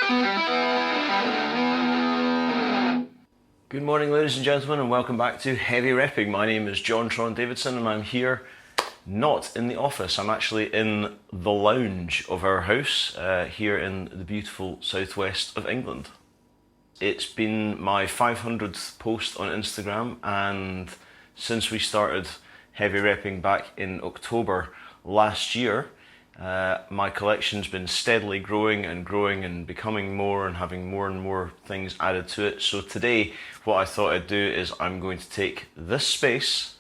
Good morning, ladies and gentlemen, and welcome back to Heavy Repping. My name is John Tron Davidson, and I'm here not in the office. I'm actually in the lounge of our house here in the beautiful southwest of England. It's been my 500th post on Instagram, and since we started Heavy Repping back in October last year, my collection's been steadily growing and becoming more and having more and more things added to it. So today, what I thought I'd do is I'm going to take this space,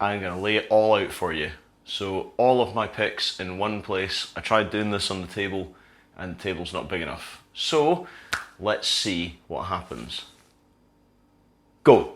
I'm going to lay it all out for you. So all of my picks in one place. I tried doing this on the table and the table's not big enough. So let's see what happens. Go!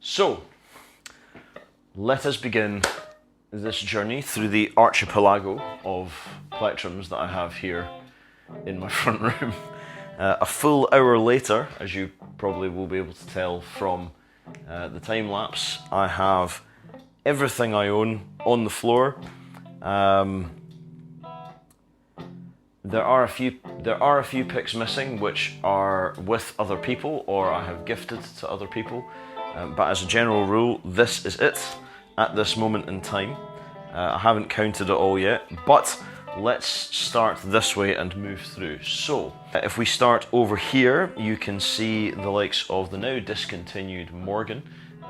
So, let us begin this journey through the archipelago of Plectrums that I have here in my front room. A full hour later, as you probably will be able to tell from the time lapse, I have everything I own on the floor. There are a few picks missing, which are with other people or I have gifted to other people. But as a general rule, this is it at this moment in time. I haven't counted it all yet, but let's start this way and move through. So, if we start over here, you can see the likes of the now discontinued Morgan.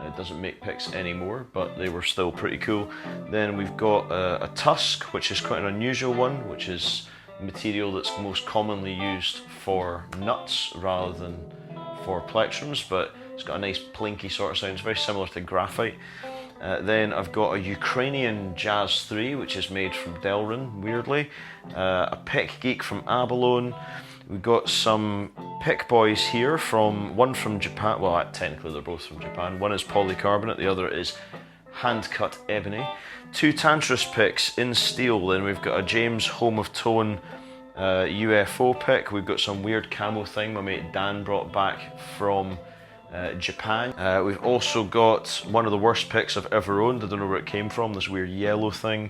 It doesn't make picks anymore, but they were still pretty cool. Then we've got a Tusk, which is quite an unusual one, which is material that's most commonly used for nuts rather than for Plectrums, but it's got a nice plinky sort of sound. It's very similar to graphite. Then I've got a Ukrainian Jazz 3, which is made from Delrin, weirdly. A Pick Geek from Abalone. We've got some Pick Boys here, one from Japan. Well, technically they're both from Japan. One is polycarbonate, the other is hand-cut ebony. Two Tantris picks in steel. Then we've got a James Home of Tone UFO pick. We've got some weird camo thing my mate Dan brought back from Japan. We've also got one of the worst picks I've ever owned. I don't know where it came from, this weird yellow thing.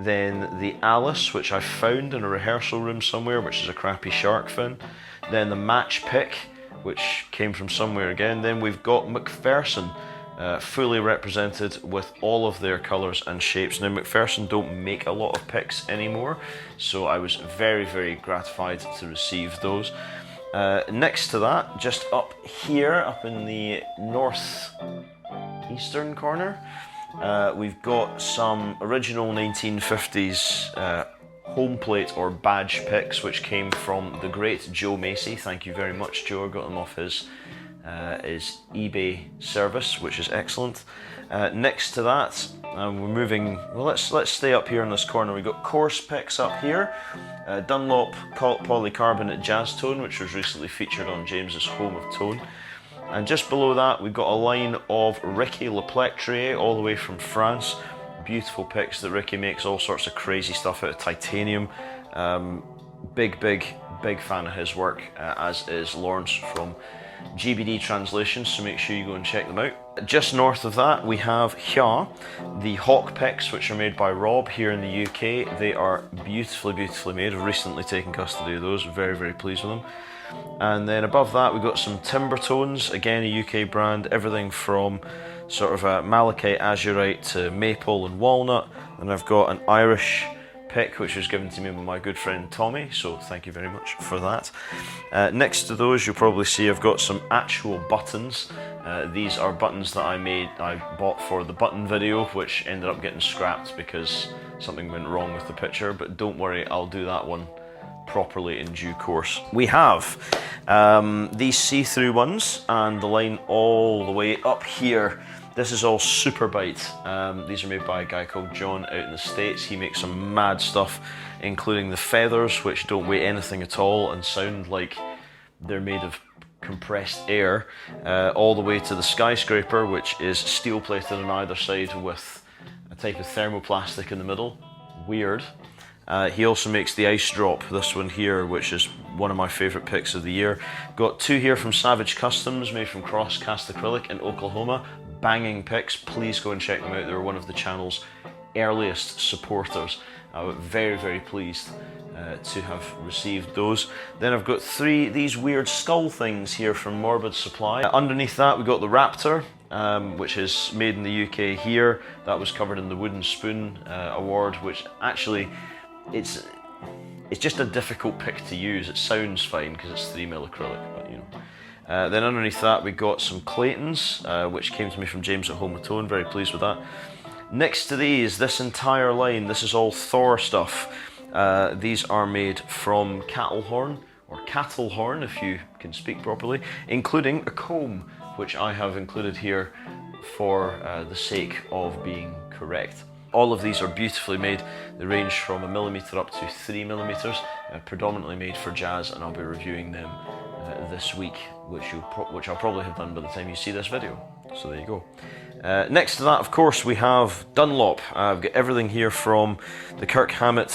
Then the Alice, which I found in a rehearsal room somewhere, which is a crappy shark fin. Then the Match pick, which came from somewhere again. Then we've got McPherson, fully represented with all of their colours and shapes. Now McPherson don't make a lot of picks anymore, so I was very, very gratified to receive those. Next to that, just up here, up in the north-eastern corner, we've got some original 1950s home plate or badge picks, which came from the great Joe Macy. Thank you very much, Joe. I got them off his eBay service, which is excellent. Next to that, we're moving. Well, let's stay up here in this corner. We've got coarse picks up here. Dunlop polycarbonate Jazz Tone, which was recently featured on James's Home of Tone. And just below that, we've got a line of Ricky Leplectrier, all the way from France. Beautiful picks that Ricky makes, all sorts of crazy stuff out of titanium. Big fan of his work, as is Lawrence from GBD translations, so make sure you go and check them out. Just north of that we have here the Hawk picks, which are made by Rob here in the UK. They are beautifully made. I've recently taken custody of those, very pleased with them. And then above that we've got some timber tones, again a UK brand, everything from sort of a malachite, azurite to maple and walnut. And I've got an Irish pick which was given to me by my good friend Tommy, so thank you very much for that. Next to those you'll probably see I've got some actual buttons. These are buttons that I bought for the button video, which ended up getting scrapped because something went wrong with the picture, but don't worry, I'll do that one properly in due course. We have these see-through ones, and the line all the way up here. This is all Super Bite. These are made by a guy called John out in the States. He makes some mad stuff, including the feathers, which don't weigh anything at all and sound like they're made of compressed air, all the way to the skyscraper, which is steel plated on either side with a type of thermoplastic in the middle. Weird. He also makes the ice drop, this one here, which is one of my favourite picks of the year. Got two here from Savage Customs, made from cross cast acrylic in Oklahoma. Banging picks, please go and check them out. They're one of the channel's earliest supporters. I was very pleased to have received those. Then I've got these weird skull things here from Morbid Supply. Underneath that we've got the Raptor, which is made in the UK here. That was covered in the Wooden Spoon award, which actually it's just a difficult pick to use. It sounds fine because it's 3mm acrylic, but you know. Then underneath that we got some Claytons, which came to me from James at Home with Tone, very pleased with that. Next to these, this entire line, this is all Thor stuff. These are made from cattle horn, or cattle horn if you can speak properly, including a comb, which I have included here for the sake of being correct. All of these are beautifully made. They range from 1mm up to 3mm, predominantly made for jazz, and I'll be reviewing them this week, which I'll probably have done by the time you see this video. So there you go. Next to that, of course, we have Dunlop. I've got everything here from the Kirk Hammett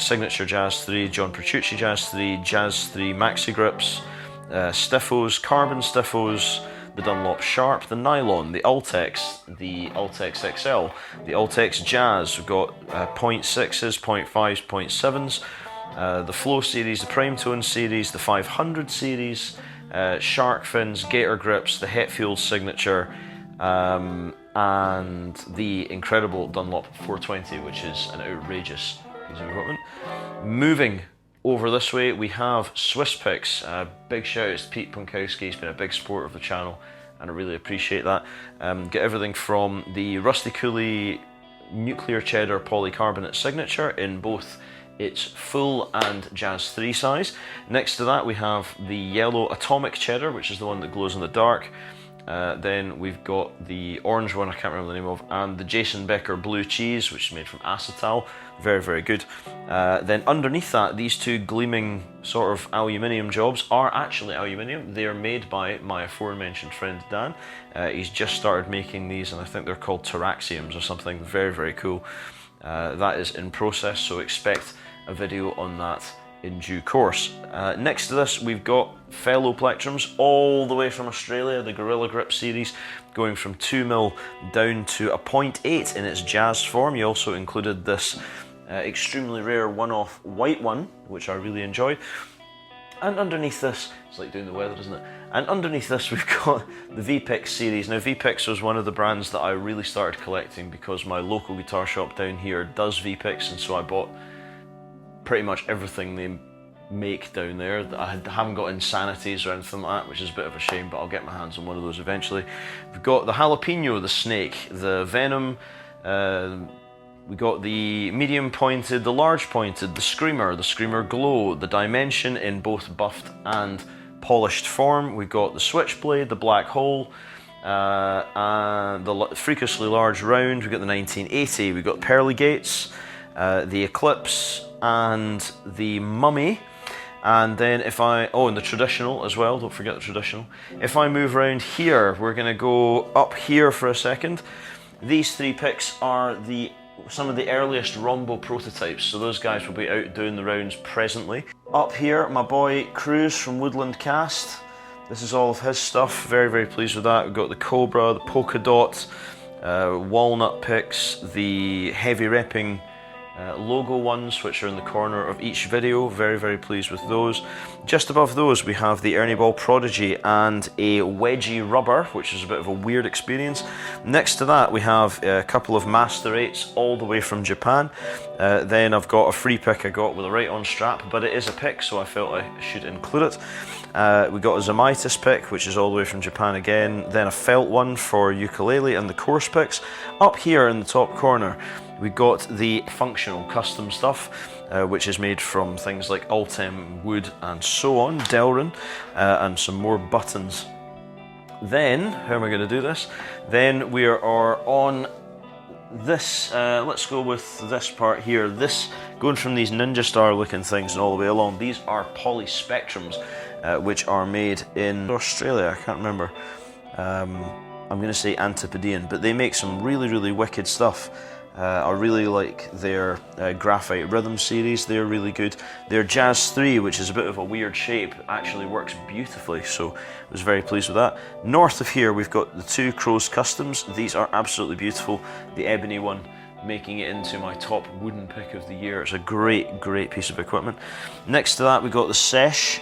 Signature Jazz 3, John Petrucci Jazz 3, Jazz 3 Maxi Grips, Stiffos, Carbon Stiffos, the Dunlop Sharp, the Nylon, the Ultex, the Ultex XL, the Ultex Jazz. We've got 0.6s, 0.5s, 0.7s, the Flow series, the Prime Tone series, the 500 series, Shark Fins, Gator Grips, the Hetfield Signature, and the incredible Dunlop 420, which is an outrageous piece of equipment. Moving over this way, we have Swiss Picks. Big shout out to Pete Punkowski, he's been a big supporter of the channel, and I really appreciate that. Get everything from the Rusty Cooley Nuclear Cheddar Polycarbonate Signature in both its full and Jazz 3 size. Next to that we have the yellow Atomic Cheddar, which is the one that glows in the dark. Then we've got the orange one I can't remember the name of, and the Jason Becker Blue Cheese, which is made from acetal. Very good. Then underneath that, these two gleaming sort of aluminium jobs are actually aluminium. They are made by my aforementioned friend Dan. He's just started making these, and I think they're called Taraxiums or something. Very cool. That is in process, so expect a video on that in due course. Next to this we've got fellow Plectrums all the way from Australia, the Gorilla Grip series, going from 2mm down to a 0.8 in its jazz form. You also included this extremely rare one-off white one, which I really enjoy. And underneath this, it's like doing the weather, isn't it? And underneath this we've got the V-Pix series. Now V-Pix was one of the brands that I really started collecting because my local guitar shop down here does V-Pix, and so I bought pretty much everything they make down there. I haven't got Insanities or anything like that, which is a bit of a shame, but I'll get my hands on one of those eventually. We've got the Jalapeno, the Snake, the Venom, we got the medium pointed, the large pointed, the Screamer Glow, the Dimension in both buffed and polished form. We've got the Switchblade, the Black Hole, and the freakishly large round. We've got the 1980, we've got Pearly Gates, the Eclipse, and the Mummy. And then and the traditional as well, don't forget the traditional. If I move around here, we're going to go up here for a second. These three picks are some of the earliest Rombo prototypes, so those guys will be out doing the rounds presently. Up here, my boy Cruz from Woodland Cast. This is all of his stuff, very, very pleased with that. We've got the Cobra, the Polka Dot, Walnut picks, the heavy repping logo ones, which are in the corner of each video. Very, very pleased with those. Just above those we have the Ernie Ball Prodigy and a wedgie rubber, which is a bit of a weird experience. Next to that we have a couple of Master 8s all the way from Japan. Then I've got a free pick I got with a right on strap, but it is a pick, so I felt I should include it. We got a Zomaitis pick, which is all the way from Japan again. Then a felt one for ukulele and the course picks. Up here in the top corner we got the functional custom stuff, which is made from things like Ultem wood and so on, Delrin, and some more buttons. Then, how am I going to do this? Then we are on this, let's go with this part here. This, going from these Ninja Star looking things and all the way along, these are poly Spectrums, which are made in Australia, I can't remember. I'm going to say Antipodean, but they make some really, really wicked stuff. I really like their Graphite Rhythm series, they're really good. Their Jazz 3, which is a bit of a weird shape, actually works beautifully, so I was very pleased with that. North of here we've got the two Crows Customs. These are absolutely beautiful. The ebony one making it into my top wooden pick of the year. It's a great, great piece of equipment. Next to that we got the Sesh.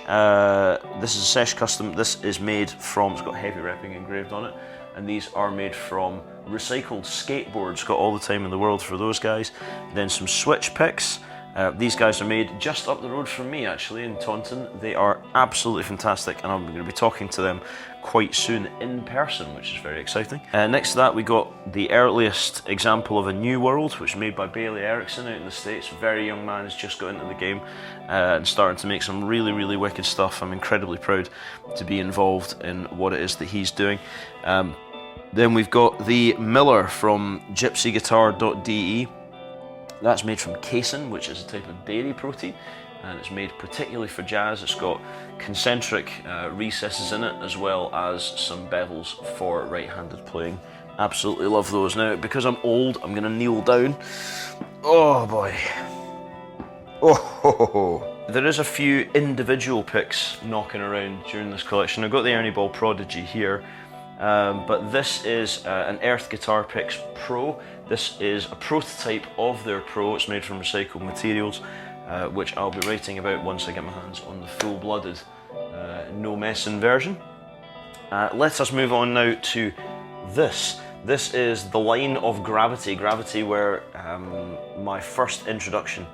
This is a Sesh Custom. This is made from, it's got heavy repping engraved on it, and these are made from recycled skateboards. Got all the time in the world for those guys. Then some Switch picks. These guys are made just up the road from me, actually, in Taunton. They are absolutely fantastic, and I'm going to be talking to them quite soon in person, which is very exciting. Next to that we got the earliest example of a New World, which is made by Bailey Erickson out in the States. Very young man, has just got into the game and starting to make some really, really wicked stuff. I'm incredibly proud to be involved in what it is that he's doing. Then we've got the Miller from gypsyguitar.de. That's made from casein, which is a type of dairy protein, and it's made particularly for jazz. It's got concentric recesses in it, as well as some bevels for right-handed playing. Absolutely love those. Now, because I'm old, I'm going to kneel down. Oh boy. Oh ho ho ho. There is a few individual picks knocking around during this collection. I've got the Ernie Ball Prodigy here. But this is an Earth Guitar Picks Pro. This is a prototype of their Pro. It's made from recycled materials, which I'll be writing about once I get my hands on the full-blooded no messing version. Let us move on now to this. This is the line of Gravity. Gravity were my first introduction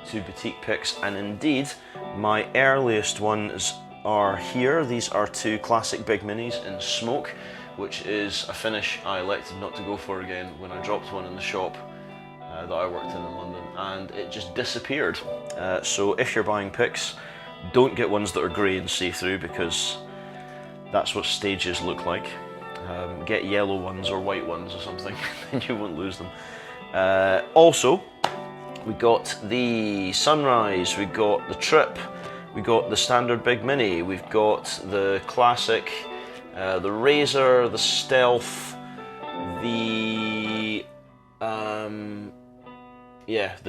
to boutique picks, and indeed my earliest ones are here. These are two classic Big Minis in Smoke, which is a finish I elected not to go for again when I dropped one in the shop that I worked in London, and it just disappeared. So if you're buying picks, don't get ones that are grey and see-through, because that's what stages look like. Get yellow ones or white ones or something, and you won't lose them. Also, we got the Sunrise, we got the Trip, we got the standard Big Mini, we've got the classic, the Razor, the Stealth, the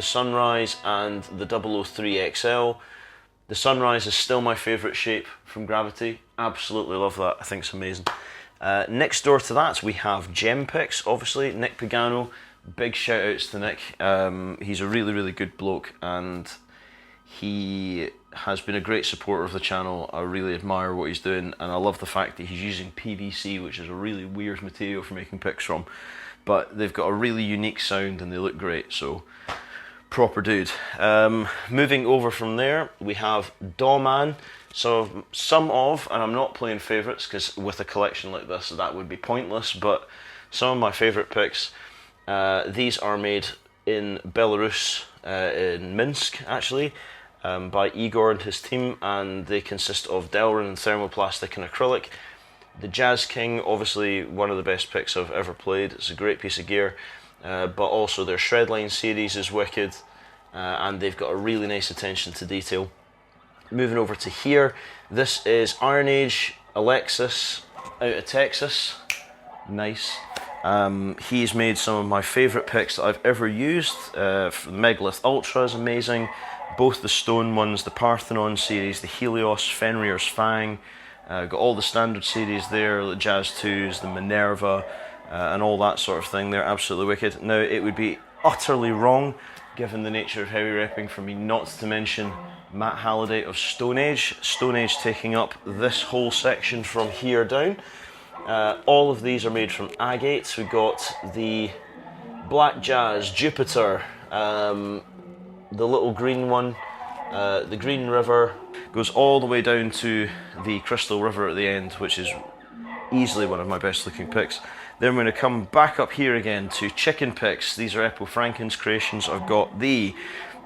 Sunrise, and the 003 XL. The Sunrise is still my favourite shape from Gravity. Absolutely love that. I think it's amazing. Next door to that we have Gem Picks, obviously. Nick Pagano. Big shout outs to Nick. He's a really, really good bloke, and he has been a great supporter of the channel. I really admire what he's doing, and I love the fact that he's using PVC, which is a really weird material for making picks from, but they've got a really unique sound and they look great, so proper dude. Moving over from there, we have Dawman. So some of, and I'm not playing favourites because with a collection like this that would be pointless, but some of my favourite picks, these are made in Belarus, in Minsk actually, by Igor and his team, and they consist of Delrin, thermoplastic and acrylic. The Jazz King, obviously one of the best picks I've ever played. It's a great piece of gear, but also their Shredline series is wicked, and they've got a really nice attention to detail. Moving over to here, this is Iron Age Alexis out of Texas. Nice. He's made some of my favourite picks that I've ever used. The Megalith Ultra is amazing. Both the stone ones, the Parthenon series, the Helios, Fenrir's Fang, Got all the standard series there, the Jazz 2s, the Minerva, and all that sort of thing. They're absolutely wicked. Now, it would be utterly wrong, given the nature of heavy repping, for me not to mention Matt Halliday of Stone Age. Stone Age taking up this whole section from here down. All of these are made from agates. We've got the Black Jazz, Jupiter, the little green one, the Green River, goes all the way down to the Crystal River at the end, which is easily one of my best looking picks. Then we're going to come back up here again to chicken picks. These are Eppo Franken's creations. I've got the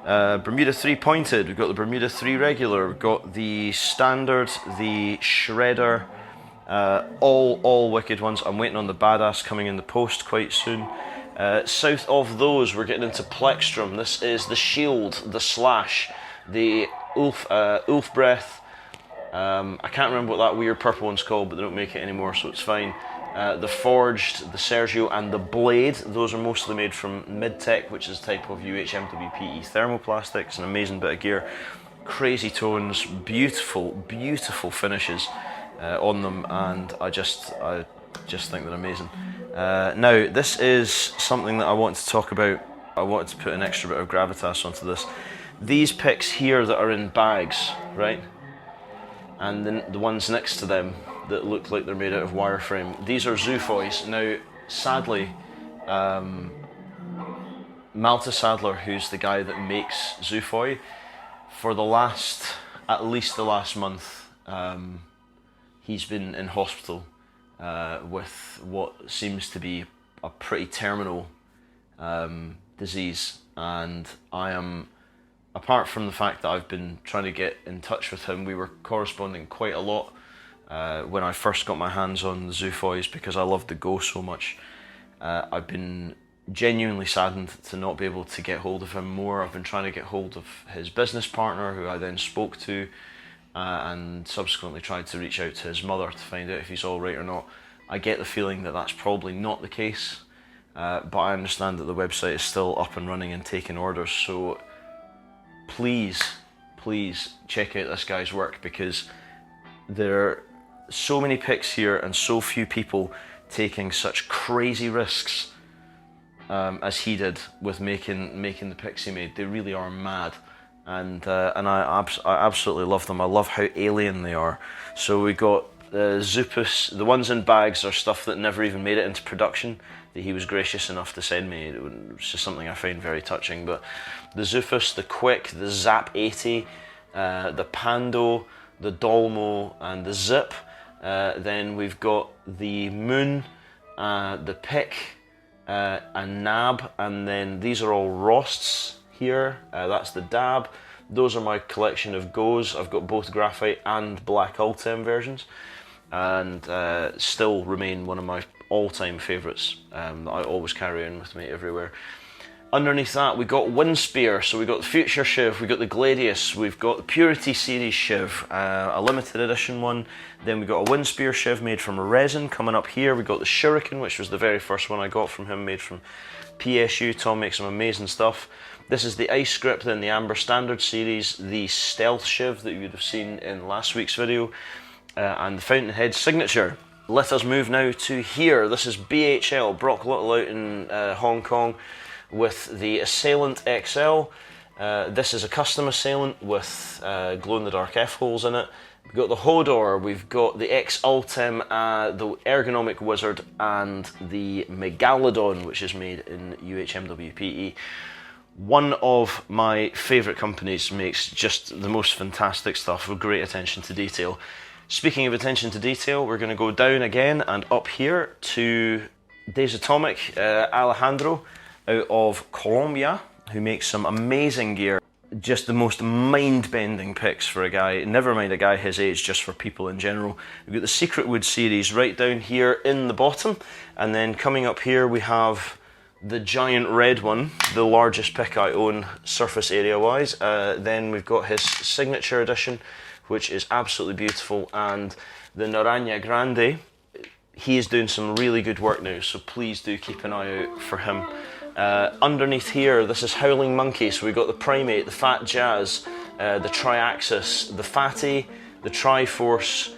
Bermuda 3 pointed, we've got the Bermuda 3 regular, we've got the standard, the shredder, all wicked ones. I'm waiting on the badass coming in the post quite soon. South of those, we're getting into Plectrum. This is the shield, the slash, the Ulf breath. I can't remember what that weird purple one's called, but they don't make it anymore, so it's fine. The forged, the Sergio, and the blade. Those are mostly made from Midtech, which is a type of UHMWPE thermoplastic. It's an amazing bit of gear. Crazy tones, beautiful, beautiful finishes on them, and I just think they're amazing. Now, this is something that I want to talk about. I wanted to put an extra bit of gravitas onto this. These picks here that are in bags, right? And then the ones next to them that look like they're made out of wireframe. These are ZooVois. Now, sadly, Malte Sadler, who's the guy that makes ZooVoi, for at least the last month, he's been in hospital with what seems to be a pretty terminal disease, and I am, apart from the fact that I've been trying to get in touch with him, we were corresponding quite a lot when I first got my hands on the ZooVois because I loved the Go so much. I've been genuinely saddened to not be able to get hold of him more. I've been trying to get hold of his business partner, who I then spoke to, and subsequently tried to reach out to his mother to find out if he's all right or not. I get the feeling that that's probably not the case, but I understand that the website is still up and running and taking orders, so please check out this guy's work, because there are so many picks here and so few people taking such crazy risks as he did with making the picks he made. They really are mad, and I absolutely love them. I love how alien they are. So we got Zupus. The ones in bags are stuff that never even made it into production, that he was gracious enough to send me. It's just something I find very touching. But the Zupus, the Quick, the Zap 80, the Pando, the Dolmo, and the Zip. Then we've got the Moon, the Pick, a Nab, and then these are all Rosts here. That's the Dab. Those are my collection of Goes. I've got both graphite and black Ultem versions, and still remain one of my all-time favourites that I always carry on with me everywhere. Underneath that, we got Windspear, so we got the Future Shiv, we got the Gladius, we've got the Purity Series Shiv, a limited edition one. Then we got a Windspear Shiv made from resin coming up here. We got the Shuriken, which was the very first one I got from him, made from PSU. Tom makes some amazing stuff. This is the Ice Script in the Amber Standard series, the Stealth Shiv that you would have seen in last week's video, and the Fountainhead Signature. Let us move now to here. This is BHL, Brock Little out in Hong Kong, with the Assailant XL. This is a custom Assailant with glow-in-the-dark F-holes in it. We've got the Hodor, we've got the X-Ultim, the Ergonomic Wizard, and the Megalodon, which is made in UHMWPE. One of my favourite companies, makes just the most fantastic stuff with great attention to detail. Speaking of attention to detail, we're going to go down again and up here to Days Atomic, Alejandro out of Colombia, who makes some amazing gear. Just the most mind-bending picks for a guy, never mind a guy his age, just for people in general. We've got the Secret Wood series right down here in the bottom, and then coming up here we have the giant red one, the largest pick I own surface area wise. Then we've got his signature edition, which is absolutely beautiful, and the Naranja Grande. He is doing some really good work now, so please do keep an eye out for him. Underneath here, this is Howling Monkey, so we've got the Primate, the Fat Jazz, the Triaxis, the Fatty, the Triforce,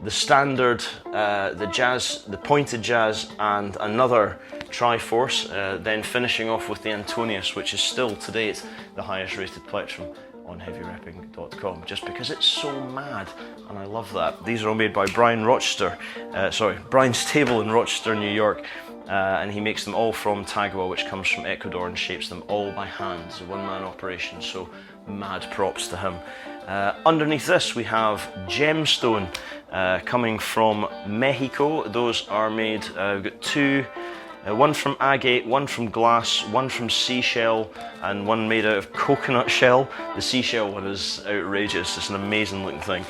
the standard, the pointed jazz, and another Triforce, then finishing off with the Antonius, which is still to date the highest rated plectrum on heavyrepping.com, just because it's so mad, and I love that. These are all made by Brian's Table in Rochester, New York, and he makes them all from Tagua, which comes from Ecuador, and shapes them all by hand. It's a one-man operation, so mad props to him. Underneath this we have Gemstone, coming from Mexico. Those are made, we've got two, one from agate, one from glass, one from seashell, and one made out of coconut shell. The seashell one is outrageous, it's an amazing looking thing.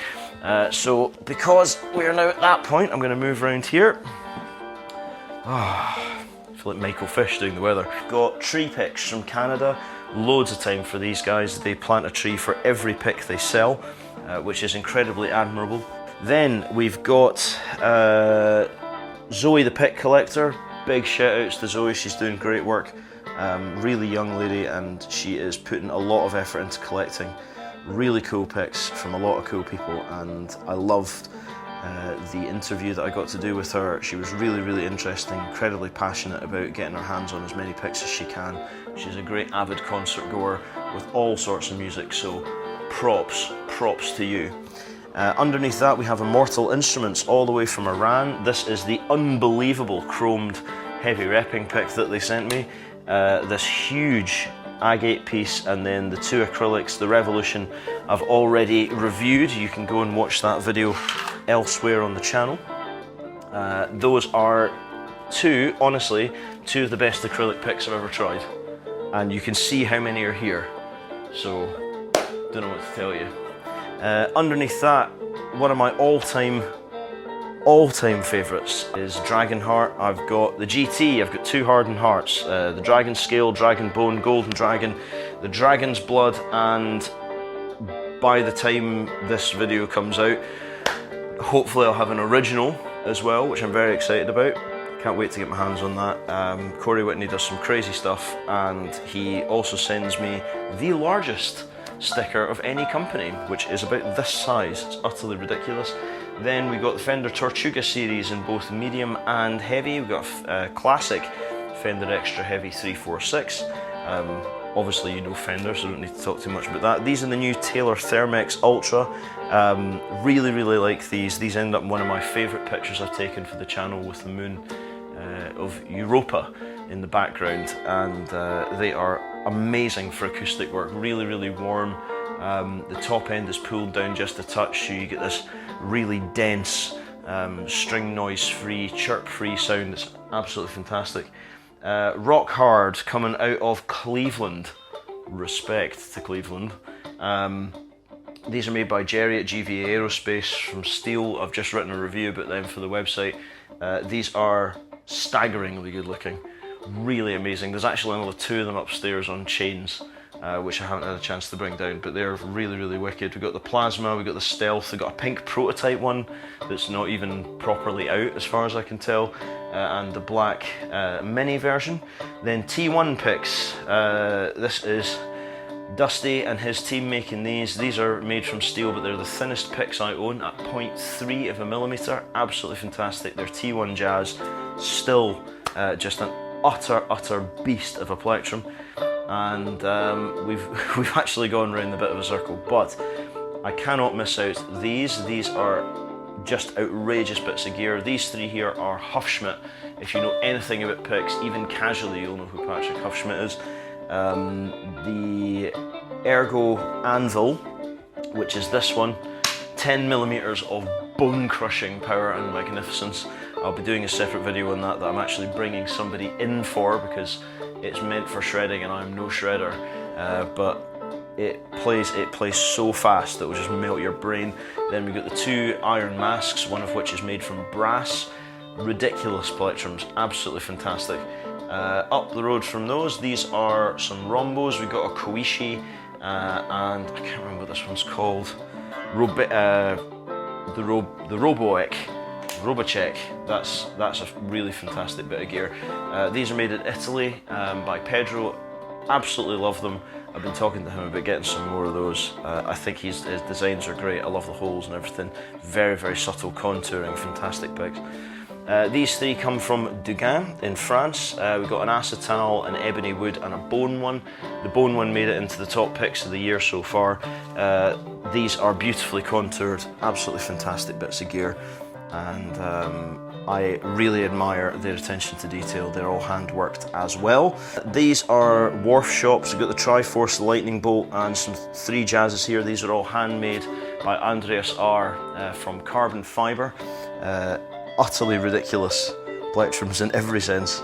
So because we're now at that point, I'm going to move around here. I feel like Michael Fish doing the weather. Got tree picks from Canada. Loads of time for these guys. They plant a tree for every pick they sell, which is incredibly admirable. Then we've got Zoe the Pick Collector. Big shout outs to Zoe, she's doing great work. Really young lady, and she is putting a lot of effort into collecting really cool picks from a lot of cool people, and I loved the interview that I got to do with her. She was really, really interesting, incredibly passionate about getting her hands on as many picks as she can. She's a great avid concert goer with all sorts of music, so props to you. Underneath that we have Immortal Instruments, all the way from Iran. This is the unbelievable chromed heavy repping pick that they sent me. This huge agate piece, and then the two acrylics, the Revolution, I've already reviewed. You can go and watch that video elsewhere on the channel. Those are honestly, two of the best acrylic picks I've ever tried. And you can see how many are here. So, don't know what to tell you. Underneath that, one of my all-time favourites is Dragonheart. I've got the GT, I've got two hardened hearts, the Dragon Scale, Dragon Bone, Golden Dragon, the Dragon's Blood, and by the time this video comes out, hopefully I'll have an original as well, which I'm very excited about. Can't wait to get my hands on that. Corey Whitney does some crazy stuff, and he also sends me the largest sticker of any company, which is about this size. It's utterly ridiculous. Then we got the Fender Tortuga series in both medium and heavy. We've got a classic Fender Extra Heavy 346. Obviously you know Fender, so I don't need to talk too much about that. These are the new Taylor Thermex Ultra. Really, really like these. These end up one of my favourite pictures I've taken for the channel, with the moon of Europa in the background, and they are amazing for acoustic work. Really, really warm. The top end is pulled down just a touch, so you get this really dense, string noise free, chirp free sound. It's absolutely fantastic. Rock Hard, coming out of Cleveland. Respect to Cleveland. These are made by Jerry at GVA Aerospace from steel. I've just written a review about them for the website. These are staggeringly good looking. Really amazing. There's actually another two of them upstairs on chains, which I haven't had a chance to bring down, but they're really, really wicked. We've got the Plasma, we've got the Stealth, we've got a pink prototype one that's not even properly out as far as I can tell, and the black mini version. Then T1 picks. This is Dusty and his team making these. These are made from steel, but they're the thinnest picks I own at 0.3 of a millimeter. Absolutely fantastic. They're T1 Jazz, still just an utter beast of a plectrum, and we've actually gone round a bit of a circle, but I cannot miss out these. These are just outrageous bits of gear. These three here are Hufschmidt. If you know anything about picks, even casually, you'll know who Patrick Hufschmidt is. The Ergo Anvil, which is this one, 10 millimeters of bone-crushing power and magnificence. I'll be doing a separate video on that I'm actually bringing somebody in for, because it's meant for shredding and I'm no shredder, but it plays so fast that it will just melt your brain. Then we've got the two iron masks, one of which is made from brass. Ridiculous plectrums, absolutely fantastic. Up the road from those, these are some rhombos. We've got a Koishi, and I can't remember what this one's called. The Robocek. That's a really fantastic bit of gear. These are made in Italy by Pedro absolutely love them. I've been talking to him about getting some more of those. I think his designs are great. I love the holes and everything. Very, very subtle contouring, fantastic picks. These three come from Dugan in France. We've got an acetal, an ebony wood and a bone one. The bone one made it into the top picks of the year so far. These are beautifully contoured, absolutely fantastic bits of gear, and I really admire their attention to detail. They're all hand worked as well. These are Wharf Shops. We've got the Triforce, the Lightning Bolt and some 3 jazzes here. These are all handmade by Andreas R. From carbon fibre. Utterly ridiculous Plectrums in every sense.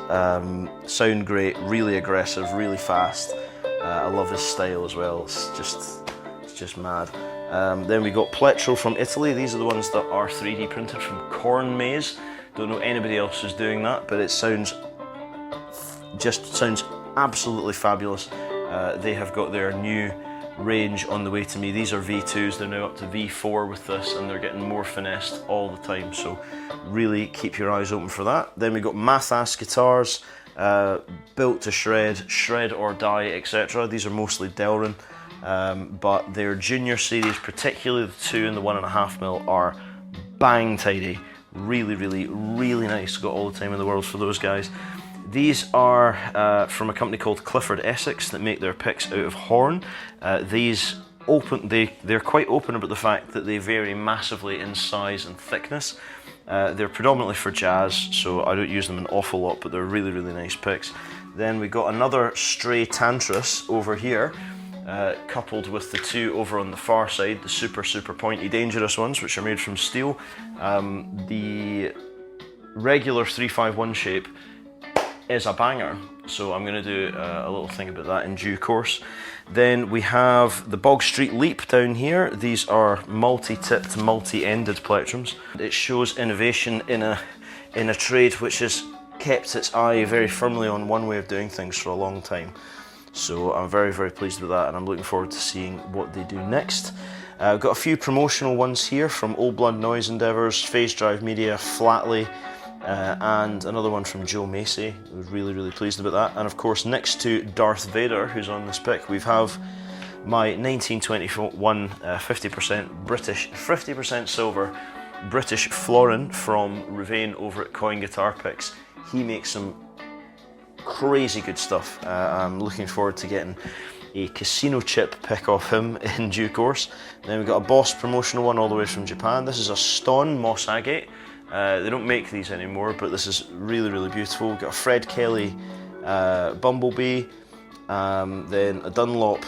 Sound great, really aggressive, really fast. I love his style as well. It's just mad. Then we got Plectrum from Italy. These are the ones that are 3D printed from corn maze. Don't know anybody else who's doing that, but it sounds absolutely fabulous. They have got their new range on the way to me. These are V2s, they're now up to V4 with this, and they're getting more finessed all the time, so really keep your eyes open for that. Then we got Mathas guitars, built to shred or die, etc. These are mostly Delrin, but their junior series, particularly the 2 and the 1.5mm, are bang tidy. Really, really, really nice. Got all the time in the world for those guys. These are from a company called Clifford Essex that make their picks out of horn. They're quite open about the fact that they vary massively in size and thickness. They're predominantly for jazz, so I don't use them an awful lot, but they're really, really nice picks. Then we got another Stray Tantris over here, coupled with the 2 over on the far side, the super pointy dangerous ones, which are made from steel. The regular 351 shape is a banger, so I'm going to do a little thing about that in due course. Then we have the Bog Street Leap down here. These are multi-tipped, multi-ended Plectrums. It shows innovation in a trade which has kept its eye very firmly on one way of doing things for a long time. So I'm very, very pleased with that, and I'm looking forward to seeing what they do next. I've got a few promotional ones here from Old Blood Noise Endeavours, Phase Drive Media, Flatly, and another one from Joe Macy. I was really, really pleased about that. And of course, next to Darth Vader, who's on this pick, we have my 1921 50% British, 50% silver British Florin from Ravane over at Coin Guitar Picks. He makes some crazy good stuff. I'm looking forward to getting a casino chip pick off him in due course. Then we've got a Boss promotional one all the way from Japan. This is a Stone Moss Agate. They don't make these anymore, but this is really, really beautiful. We've got a Fred Kelly Bumblebee, then a Dunlop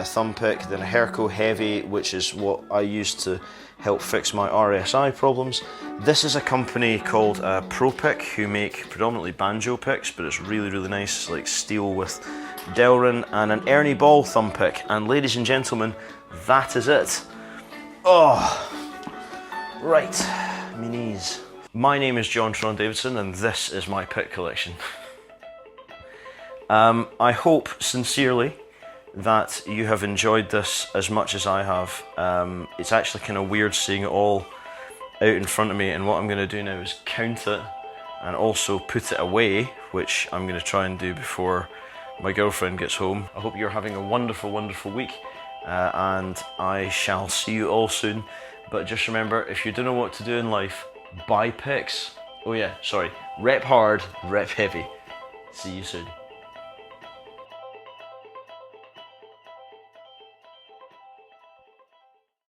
thumb pick, then a Herco Heavy, which is what I use to help fix my RSI problems. This is a company called ProPick, who make predominantly banjo picks, but it's really, really nice, like steel with Delrin, and an Ernie Ball thumb pick. And ladies and gentlemen, that is it. Oh, right, me knees. My name is John Tron Davidson, and this is my pick collection. I hope sincerely that you have enjoyed this as much as I have. It's actually kind of weird seeing it all out in front of me, and what I'm going to do now is count it and also put it away, which I'm going to try and do before my girlfriend gets home. I hope you're having a wonderful, wonderful week, and I shall see you all soon. But just remember, if you don't know what to do in life, buy picks. Oh yeah, sorry, rep hard, rep heavy. See you soon.